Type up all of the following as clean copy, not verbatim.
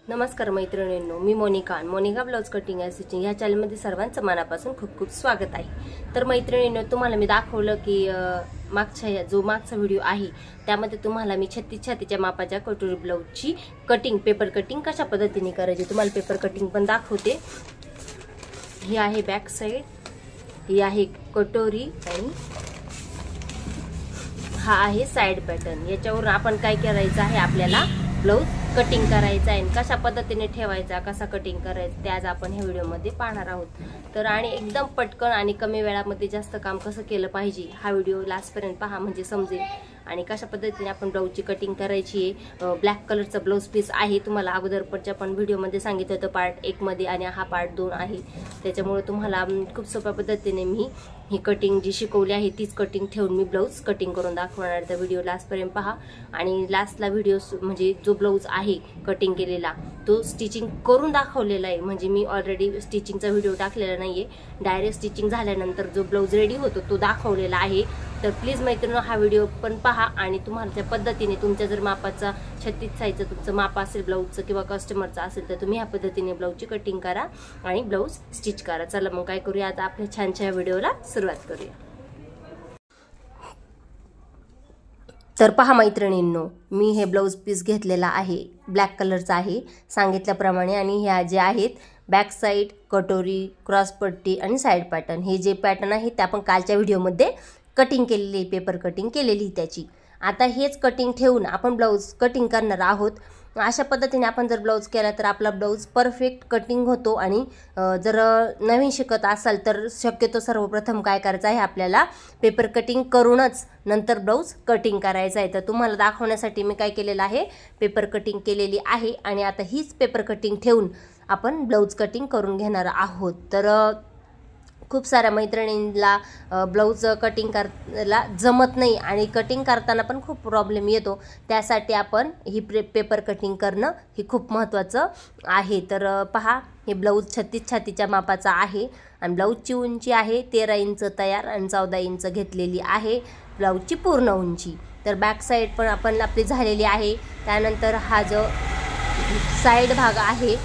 नमस्कार मैत्रिणींनो, मी Monika blouse cutting and stitching या चॅनलमध्ये सर्वांचं मनापासून खूप खूप स्वागत आहे। तर मैत्रिणींनो, तुम्हाला मी दाखवलं की मागचा व्हिडिओ आहे त्यामध्ये तुम्हाला मी 36 छातीच्या मापाच्या कटोरी ब्लाउजची कटिंग पेपर कटिंग कशा पद्धतीने करायची तुम्हाला पेपर कटिंग पण दाखवते। ही आहे बॅक साइड, ही आहे कटोरी आणि हा आहे साइड पॅटर्न। याच्यावर आपण काय करायचं आहे, आपल्याला ब्लाउज कटिंग करायचा आहे, कशा पद्धतीने ठेवायचा, कसा कटिंग करायचा ते आज आपण ह्या व्हिडिओमध्ये पाहणार आहोत। तर आणि एकदम पटकन आणि कमी वेळामध्ये जास्त काम कसं केलं पाहिजे हा व्हिडिओ लास्टपर्यंत पहा, म्हणजे समजेल। आणि कशा पद्धतीने आपण ब्लाउजची कटिंग करायची आहे। ब्लॅक कलरचा ब्लाउज पीस आहे, तुम्हाला अगोदरच्या पण व्हिडिओमध्ये सांगितलं होतं पार्ट 1 मध्ये, आणि हा पार्ट 2 आहे। त्याच्यामुळे तुम्हाला खूप सोप्या पद्धतीने मी ही कटिंग जी शिकवली आहे तीच कटिंग ठेवून मी ब्लाउज कटिंग करून दाखवणार। तर व्हिडिओ लास्टपर्यंत पहा। आणि लास्टला व्हिडिओ म्हणजे जो ब्लाउज आहे कटिंग केलेला तो स्टिचिंग करून दाखवलेला आहे, म्हणजे मी ऑलरेडी स्टिचिंगचा व्हिडिओ टाकलेला नाहीये, डायरेक्ट स्टिचिंग झाल्यानंतर जो ब्लाउज रेडी होतो तो दाखवलेला आहे। तर प्लीज मैत्रिणींनो, हा व्हिडिओ पण पहा आणि तुम्हाला त्या पद्धतीने तुमच्या जर मापाचा 36 साईजचं तुमचं माप असेल ब्लाउजचं किंवा कस्टमरचं असेल तर तुम्ही ह्या पद्धतीने ब्लाउजची कटिंग करा आणि ब्लाउज स्टिच करा। चला मग काय करूया, आता आपल्या छानशा व्हिडिओला सुरुवात करूया। तर पहा मैत्रिणींनो, मी हे ब्लाउज पीस घेतलेला आहे, ब्लॅक कलरचा आहे सांगितल्याप्रमाणे, आणि ह्या जे आहेत बॅक साइड, कटोरी, क्रॉस पट्टी आणि साइड पॅटर्न, हे जे पॅटर्न आहे ते आपण कालच्या व्हिडिओमध्ये कटिंग केलेली, पेपर कटिंग केलेली त्याची। आता हेच कटिंग ठेवून आपण ब्लाउज कटिंग करणार आहोत। अशा पद्धतीने आपण जर ब्लाउज केला तर आपला ब्लाउज परफेक्ट कटिंग होतो। आणि जर नवीन शिकत असाल तर शक्यतो सर्वप्रथम काय करायचं आहे, आपल्याला पेपर कटिंग करूनच नंतर ब्लाउज कटिंग करायचं आहे। तर तुम्हाला दाखवण्यासाठी मी काय केलेलं आहे, पेपर कटिंग केलेली आहे आणि आता हीच पेपर कटिंग ठेवून आपण ब्लाउज कटिंग करून घेणार आहोत। तर खूप साऱ्या मैत्रिणींना ब्लाउज कटिंग करायला जमत नाही आणि कटिंग करताना पण खूप प्रॉब्लेम येतो, त्यासाठी आपण ही पेपर कटिंग करणं हे खूप महत्त्वाचं आहे। तर पहा, हे ब्लाउज 36 छातीच्या मापाचा आहे आणि ब्लाउजची उंची आहे 13 इंच तयार आणि 14 इंच घेतलेली आहे ब्लाउजची पूर्ण उंची। तर बॅक साईड पण आपण आपली झालेली आहे। त्यानंतर हा जो साईड भाग आहे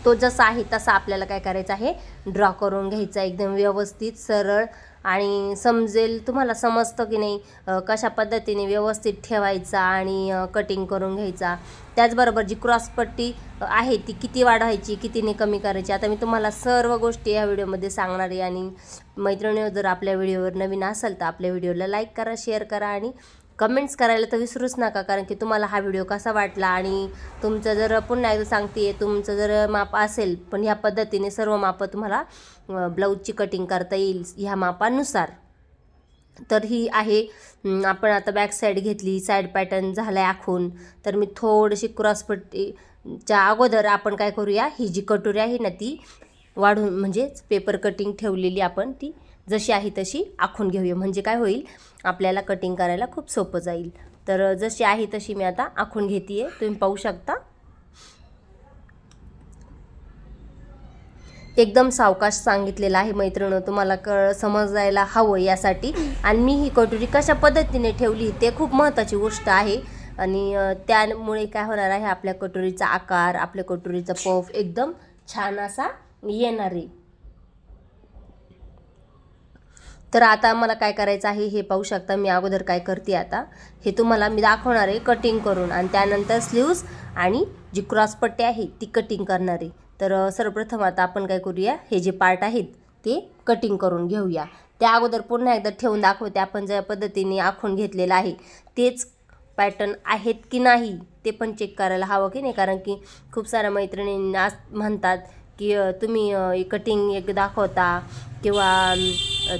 तो जसा आहे तसा आपल्याला काय करायचं आहे, ड्रॉ करून घ्यायचा एकदम व्यवस्थित सरळ, आणि समजेल तुम्हाला समजतं की नाही कशा पद्धतीने व्यवस्थित ठेवायचा आणि कटिंग करून घ्यायचा। त्याचबरोबर जी क्रॉस पट्टी आहे ती किती वाढवायची, कितीने कमी करायची, आता मी तुम्हाला सर्व गोष्टी या व्हिडिओमध्ये सांगणार आहे। आणि मैत्रिणींनो, जर आपल्या व्हिडिओवर नवीन असाल तर आपल्या व्हिडिओला लाईक करा, शेअर करा आणि कमेंट्स करायला तर विसरूच नका, कारण की तुम्हाला हा व्हिडिओ कसा वाटला आणि तुमचं जर पुन्हा एकदा सांगते, तुमचं जर माप असेल पण ह्या पद्धतीने सर्व मापं तुम्हाला ब्लाऊजची कटिंग करता येईल ह्या मापानुसार। तर ही आहे, आपण आता बॅक साईड घेतली, साईड पॅटर्न झाला आहे आखून। तर मी थोडीशी क्रॉस पट्टीच्या अगोदर आपण काय करूया, ही जी कटोरी आहे ना ती वाढून, म्हणजे पेपर कटिंग ठेवलेली आपण ती जशी आहे तशी आखून घेऊया, म्हणजे काय होईल, आपल्याला कटिंग करायला खूप सोपं जाईल। तर जशी आहे तशी मी आता आखून घेते, तुम्ही पाहू शकता। एकदम सावकाश सांगितलेलं आहे मैत्रिणींनो, तुम्हाला समजायला हवं यासाठी। आणि मी ही कटोरी कशा पद्धतीने ठेवली ते खूप महत्त्वाची गोष्ट आहे, आणि त्यामुळे काय होणार आहे, आपल्या कटोरीचा आकार, आपल्या कटोरीचा पफ एकदम छान असा येणार आहे। तर आता मला काय करायचं आहे हे पाहू शकता, मी अगोदर काय करते आता हे तुम्हाला मी दाखवणार आहे कटिंग करून, आणि त्यानंतर स्लीव्स आणि जी क्रॉस पट्टी आहे ती कटिंग करणार आहे। तर सर्वप्रथम आता आपण काय करूया, हे जे पार्ट आहेत ते कटिंग करून घेऊया। त्या अगोदर पुन्हा एकदा ठेवून दाखवते, आपण ज्या पद्धतीने आखून घेतलेलं आहे तेच पॅटर्न आहेत की नाही ते पण चेक करायला हवं की नाही, कारण की खूप साऱ्या मैत्रिणींना म्हणतात की तुम्ही कटिंग एक दाखवता किंवा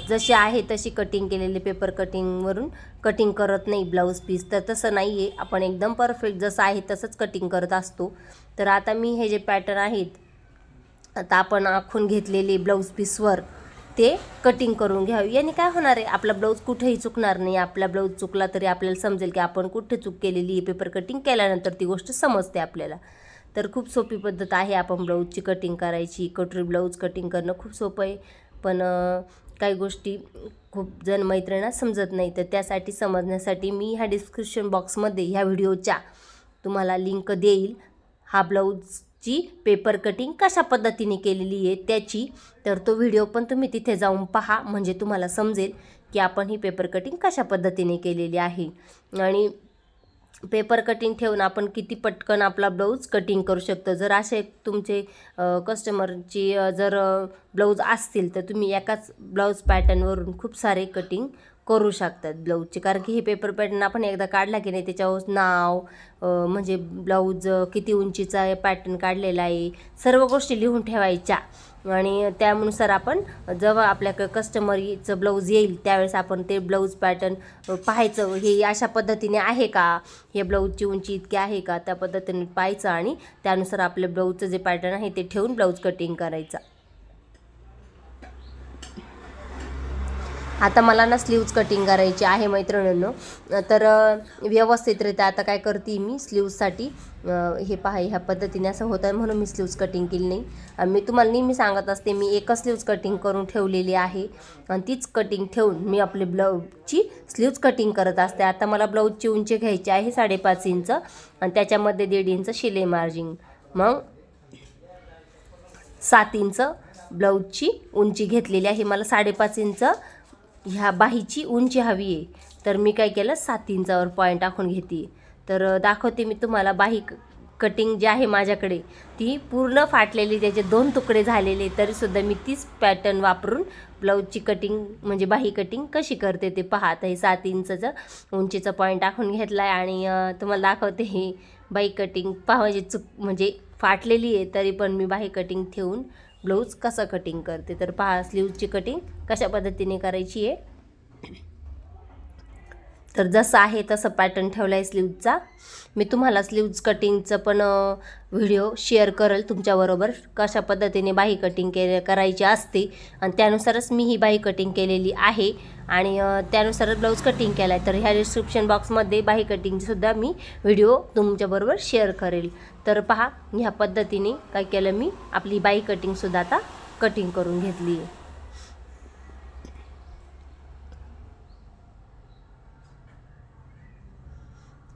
जशी आहे तशी कटिंग केलेली पेपर कटिंगवरून कटिंग करत नाही ब्लाऊज पीस। तर तसं नाही आहे, आपण एकदम परफेक्ट जसं आहे तसंच कटिंग करत असतो। तर आता मी हे जे पॅटर्न आहेत आता आपण आखून घेतलेले ब्लाऊज पीसवर ते कटिंग करून घ्यावे, याने काय होणार आहे, आपला ब्लाऊज कुठेही चुकणार नाही। आपला ब्लाऊज चुकला तरी आपल्याला समजेल की आपण कुठे चूक केलेली आहे, पेपर कटिंग केल्यानंतर ती गोष्ट समजते आपल्याला। तर खूप सोपी पद्धत आहे आपण ब्लाऊजची कटिंग करायची। कटोरी ब्लाऊज कटिंग करणं खूप सोपं आहे, पण काही गोष्टी खूप जण मैत्रिणींना समजत नाही। तर त्यासाठी समजण्यासाठी मी ह्या डिस्क्रिप्शन बॉक्समध्ये ह्या व्हिडिओच्या तुम्हाला लिंक देईल, हा ब्लाऊजची पेपर कटिंग कशा पद्धतीने केलेली आहे त्याची, तर तो व्हिडिओ पण तुम्ही तिथे जाऊन पहा, म्हणजे तुम्हाला समजेल की आपण ही पेपर कटिंग कशा पद्धतीने केलेली आहे. आणि पेपर कटिंग ठेवून आपण किती पटकन आपला ब्लाऊज कटिंग करू शकतो. जर असे तुमचे कस्टमरची जर ब्लाऊज असतील तर तुम्ही एकाच ब्लाऊज पॅटर्नवरून खूप सारे कटिंग करू शकतात ब्लाऊजचे. कारण की हे पेपर पॅटर्न आपण एकदा काढला की नाही त्याच्यावर नाव, म्हणजे ब्लाऊज किती उंचीचा आहे, पॅटर्न काढलेला आहे, सर्व गोष्टी लिहून ठेवायच्या. आणि त्यानुसार आपण जेव्हा आपल्याकडे कस्टमरचं ब्लाऊज येईल त्यावेळेस आपण ते ब्लाऊज पॅटर्न पाहायचं, हे अशा पद्धतीने आहे का, हे ब्लाऊजची उंची इतकी आहे का, त्या पद्धतीने पाहायचं आणि त्यानुसार आपल्या ब्लाऊजचं जे पॅटर्न आहे ते ठेवून ब्लाऊज कटिंग करायचा. आता मला ना स्लीव्ज कटिंग करायची आहे मैत्रिणींनो. तर व्यवस्थितरित्या आता काय करते मी स्लीव्जसाठी, हे पहा ह्या पद्धतीने असं होतं म्हणून मी स्लीव्ज कटिंग केली नाही. मी तुम्हाला नेहमी सांगत असते मी एकच स्लीव्ज कटिंग करून ठेवलेली आहे आणि तीच कटिंग ठेवून मी आपले ब्लाऊजची स्लीव्ज कटिंग करत असते. आता मला ब्लाऊजची उंची घ्यायची आहे 5.5 इंच आणि त्याच्यामध्ये 1.5 इंच शिलाई मार्जिन, मग 7 इंच ब्लाऊजची उंची घेतलेली आहे. मला 5.5 इंच ह्या बाहीची उंची हवी आहे, तर मी काय केलं 7 इंचावर पॉईंट टाकून घेते. तर दाखवते मी तुम्हाला बाही कटिंग जी आहे माझ्याकडे ती पूर्ण फाटलेली, त्याचे 2 तुकडे झालेले, तरीसुद्धा मी तीच पॅटर्न वापरून ब्लाऊजची कटिंग म्हणजे बाही कटिंग कशी करते ते पहा. आता हे 7 इंचचं उंचीचा पॉईंट टाकून घेतला आहे आणि तुम्हाला दाखवते ही बाही कटिंग पहा, म्हणजे फाटलेली आहे तरी पण मी बाही कटिंग ठेवून ब्लाऊज कसं कटिंग करते. तर पहा स्लीव्जची कटिंग कशा पद्धतीने करायची आहे. तर जसं आहे तसं पॅटर्न ठेवला आहे स्लीव्जचा. मी तुम्हाला स्लीव्ज कटिंगचं पण व्हिडिओ शेअर करेल तुमच्याबरोबर, कशा पद्धतीने बाही कटिंग करायची असते आणि त्यानुसारच मी ही बाही कटिंग केलेली आहे आणि त्यानुसारच ब्लाऊज कटिंग केला आहे. तर ह्या डिस्क्रिप्शन बॉक्समध्ये बाही कटिंगसुद्धा मी व्हिडिओ तुमच्याबरोबर शेअर करेल. तर पहा ह्या पद्धतीने काय केलं मी, आपली बाही कटिंगसुद्धा आता कटिंग करून घेतली आहे.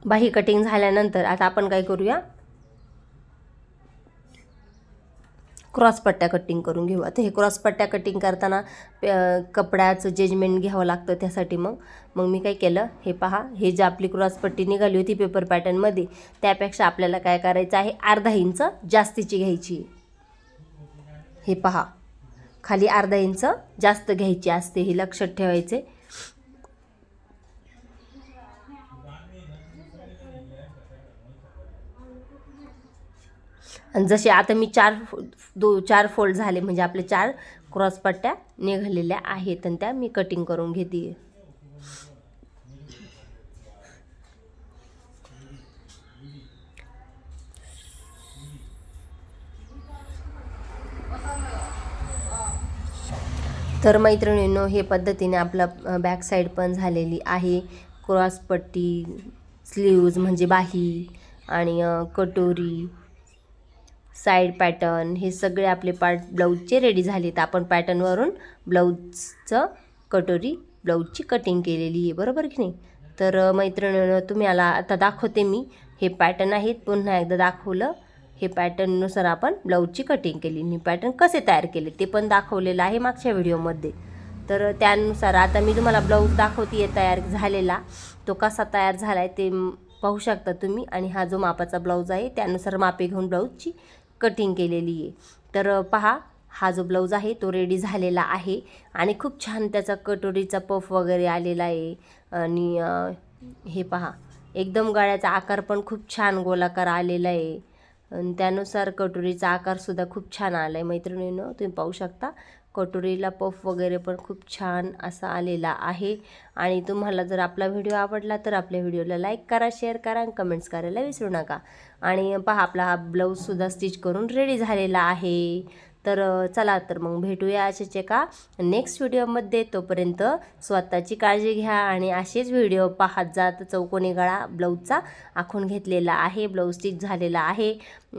बाही कटिंग झाल्यानंतर आता आपण काय करूया, क्रॉस पट्ट्या कटिंग करून घेऊ. आता हे क्रॉस पट्ट्या कटिंग करताना कपड्याचं जजमेंट घ्यावं लागतं. त्यासाठी मग मी काय केलं, हे पहा हे जे आपली क्रॉस पट्टी निघाली होती पेपर पॅटर्नमध्ये त्यापेक्षा आपल्याला काय करायचं आहे, अर्धा इंच जास्तीची घ्यायची. हे पहा खाली अर्धा इंच जास्त घ्यायची असते, हे लक्षात ठेवायचे. आणि जसे आता मी 4 फोल्ड झाले, म्हणजे आपले 4 क्रॉस पट्ट्या निघालेल्या आहेत आणि त्या मी कटिंग करून घेते. तर मैत्रिणींनो हे पद्धतीने आपला बॅक साईड पण झालेली आहे. क्रॉस पट्टी, स्लीव्ज म्हणजे बाही आणि कटोरी, साईड पॅटर्न हे सगळे आपले पार्ट ब्लाऊजचे रेडी झालेत. आपण पॅटर्नवरून ब्लाऊजचं कटोरी ब्लाऊजची कटिंग केलेली आहे, बरोबर की नाही. तर मैत्रिणींनो तुम्ही आता दाखवते मी, हे पॅटर्न आहेत पुन्हा एकदा दाखवलं. हे पॅटर्ननुसार आपण ब्लाऊजची कटिंग केली, मी पॅटर्न कसे तयार केले ते पण दाखवलेलं आहे मागच्या व्हिडिओमध्ये. तर त्यानुसार आता मी तुम्हाला ब्लाऊज दाखवते आहे तयार झालेला, तो कसा तयार झाला आहे ते पाहू शकता तुम्ही. आणि हा जो मापाचा ब्लाऊज आहे त्यानुसार मापे घेऊन ब्लाऊजची कटिंग केलेली आहे. तर पहा हा जो ब्लाऊज आहे तो रेडी झालेला आहे आणि खूप छान त्याचा कटोरीचा पफ वगैरे आलेला आहे. आणि हे पहा एकदम गळ्याचा आकार पण खूप छान गोलाकार आलेला आहे आणि त्यानुसार कटोरीचा आकारसुद्धा खूप छान आला आहे मैत्रिणींनो, तुम्ही पाहू शकता. कटोरीला पफ वगैरे पण खूप छान असा आलेला आहे. आणि तुम्हाला जर आपला व्हिडिओ आवडला तर आपल्या व्हिडिओला लाईक करा, शेअर करा आणि कमेंट्स करायला विसरू नका. आणि पहा आपला हा ब्लाऊजसुद्धा स्टिच करून रेडी झालेला आहे. तर चला तर मग भेटूया अशाच एका नेक्स्ट व्हिडिओमध्ये. तोपर्यंत स्वतःची काळजी घ्या आणि असेच व्हिडिओ पाहत जात. चौकोनी गळा ब्लाऊजचा आखून घेतलेला आहे, ब्लाऊज स्टिच झालेला आहे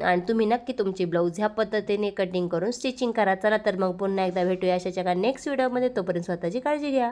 आणि तुम्ही नक्की तुमची ब्लाऊज ह्या पद्धतीने कटिंग करून स्टिचिंग करा. चला तर मग पुन्हा एकदा भेटूया अशाच एका नेक्स्ट व्हिडिओमध्ये. तोपर्यंत स्वतःची काळजी घ्या.